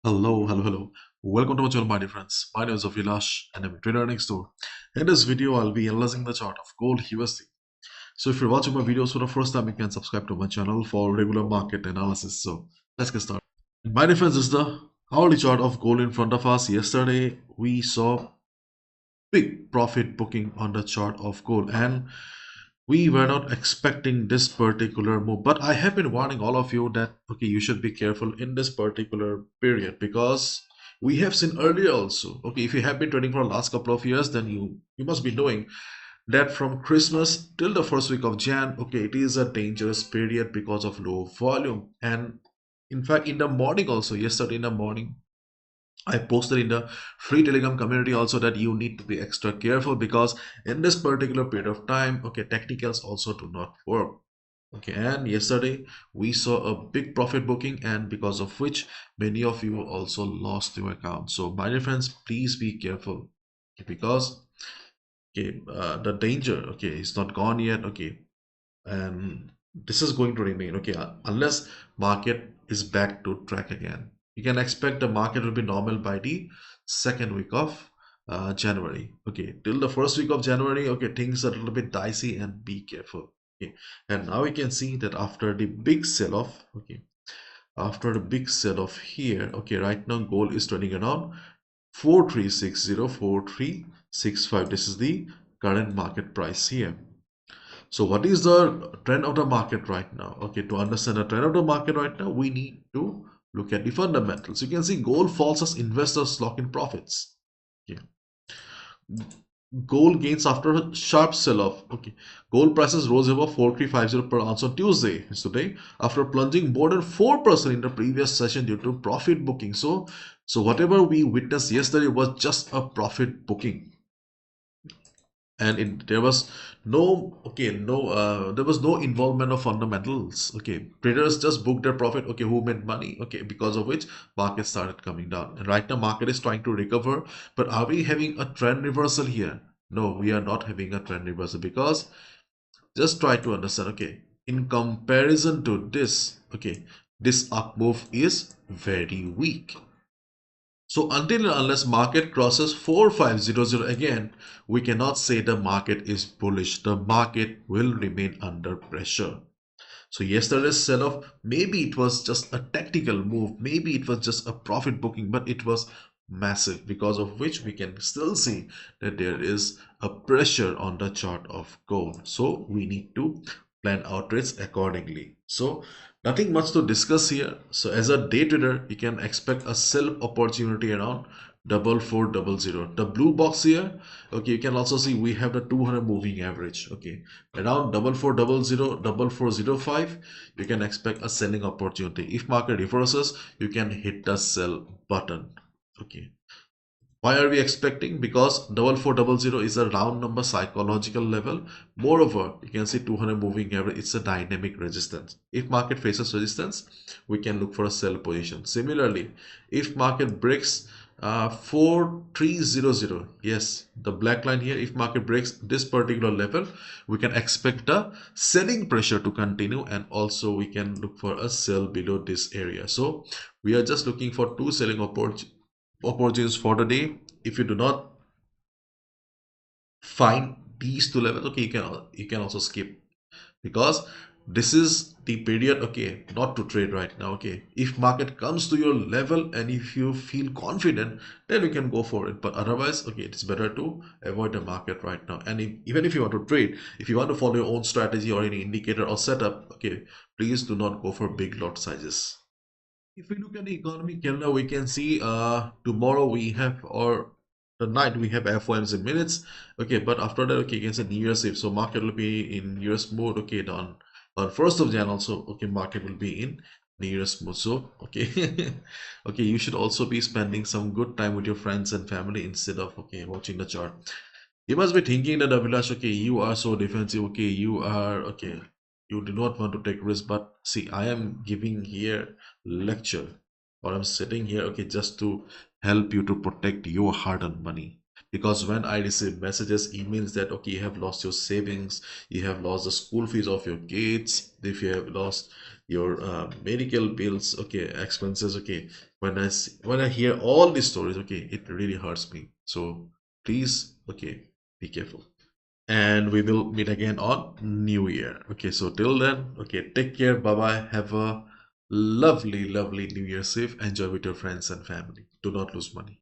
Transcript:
Hello. Welcome to my channel, my dear friends. My name is Avilash and I'm a trader next door. In this video, I'll be analyzing the chart of gold USD. So if you're watching my videos for the first time, you can subscribe to my channel for regular market analysis. So let's get started. My dear friends, this is the hourly chart of gold in front of us. Yesterday, we saw big profit booking on the chart of gold, and we were not expecting this particular move, but I have been warning all of you that okay, you should be careful in this particular period because we have seen earlier also. Okay, if you have been trading for the last couple of years, then you must be knowing that from Christmas till the first week of Jan, okay, it is a dangerous period because of low volume. And in fact, in the morning also, yesterday in the morning, I posted in the free Telegram community also that you need to be extra careful because in this particular period of time, okay, technicals also do not work. Okay, and yesterday we saw a big profit booking, and because of which many of you also lost your account. So, my dear friends, please be careful because okay, the danger okay is not gone yet. Okay, and this is going to remain okay unless market is back to track again. You can expect the market will be normal by the second week of January. Okay, till the first week of January, okay, things are a little bit dicey and be careful. Okay, and now we can see that after the big sell-off, okay, after the big sell-off here, okay, right now gold is turning around 4360, 4365. This is the current market price here. So what is the trend of the market right now? Okay, to understand the trend of the market right now, we need to look at the fundamentals. You can see gold falls as investors lock in profits. Okay. Gold gains after a sharp sell-off. Okay, gold prices rose above 4350 per ounce on Tuesday, today, after plunging more than 4% in the previous session due to profit booking. So whatever we witnessed yesterday was just a profit booking, and there was there was no involvement of fundamentals. Okay, traders just booked their profit. Okay, who made money? Okay, because of which market started coming down, and right now market is trying to recover. But are we having a trend reversal here? No, we are not having a trend reversal because just try to understand. Okay, in comparison to this, okay, this up move is very weak. So until and unless market crosses 4500 again, we cannot say the market is bullish. The market will remain under pressure. So yesterday's sell-off, maybe it was just a tactical move, maybe it was just a profit booking, but it was massive, because of which we can still see that there is a pressure on the chart of gold. So we need to plan our trades accordingly. So nothing much to discuss here. So as a day trader, you can expect a sell opportunity around 4400. The blue box here, okay, you can also see we have the 200 moving average. Okay, around 4400, 4405, you can expect a selling opportunity. If market reverses, you can hit the sell button. Okay, why are we expecting? Because 4400 is a round number psychological level. Moreover, you can see 200 moving average, it's a dynamic resistance. If market faces resistance, we can look for a sell position. Similarly, if market breaks 4300, yes, the black line here, if market breaks this particular level, we can expect the selling pressure to continue, and also we can look for a sell below this area. So we are just looking for two selling opportunities for the day. If you do not find these two levels, okay, you can also skip, because this is the period, okay, not to trade right now. Okay, if market comes to your level and if you feel confident, then you can go for it, but otherwise, okay, it's better to avoid the market right now. And even if you want to trade, if you want to follow your own strategy or any indicator or setup, okay, please do not go for big lot sizes. If we look at the economy calendar, we can see tomorrow we have, or the night we have FOMC minutes. Okay, but after that, okay, you can say New Year's Eve. So market will be in New Year's mode. Okay, on 1st of Jan also, okay, market will be in New Year's mode. So okay, okay, you should also be spending some good time with your friends and family instead of okay watching the chart. You must be thinking that Abhilash, okay, you are so defensive. Okay, you are okay. You do not want to take risk, but see, I am giving here lecture, or I'm sitting here, okay, just to help you to protect your hard-earned money. because when I receive messages, emails that okay, you have lost your savings, you have lost the school fees of your kids, if you have lost your medical bills, okay, expenses, okay. When I hear all these stories, okay, it really hurts me. So please, okay, be careful. And we will meet again on New Year. Okay, so till then, okay, take care. Bye bye. Have a lovely, lovely New Year. Safe. Enjoy with your friends and family. Do not lose money.